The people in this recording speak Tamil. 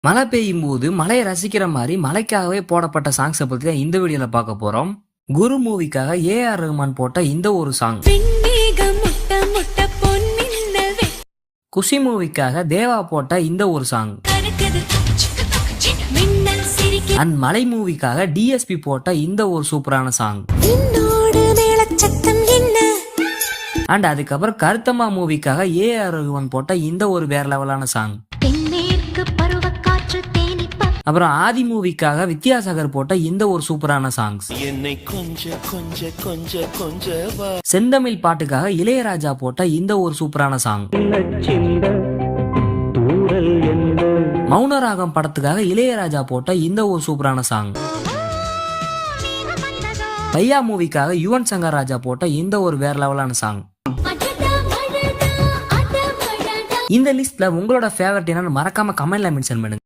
மழை பெய்யும் போது மழையை ரசிக்கிற மாதிரி மழைக்காகவே போடப்பட்ட சாங்ஸை பத்தி தான் இந்த வீடியோல பார்க்க போறோம். குரு மூவிக்காக ஏஆர் ரஹ்மான் போட்ட இந்த ஒரு சாங், குஷி மூவிக்காக தேவா போட்ட இந்த ஒரு சாங், அண்ட் மலை மூவிக்காக டிஎஸ்பி போட்ட இந்த ஒரு சூப்பரான சாங், அண்ட் அதுக்கப்புறம் கருத்தம்மா மூவிக்காக ஏஆர் ரஹ்மான் போட்ட இந்த ஒரு வேற லெவலான சாங், அப்புறம் ஆதி மூவிக்காக வித்யாசாகர் போட்ட இந்த ஒரு சூப்பரான சாங்ஸ், செந்தமிழ் பாட்டுக்காக இளையராஜா போட்ட இந்த ஒரு சூப்பரான சாங், மௌனராகம் படத்துக்காக இளையராஜா போட்ட இந்த ஒரு சூப்பரான சாங், பையா மூவிக்காக யுவன் சங்கர் ராஜா போட்ட இந்த ஒரு வேற லெவலான சாங். இந்த லிஸ்ட்ல உங்களோட ஃபேவரட் என்னன்னு மறக்காம கமெண்ட்ல மென்ஷன் பண்ணுங்க.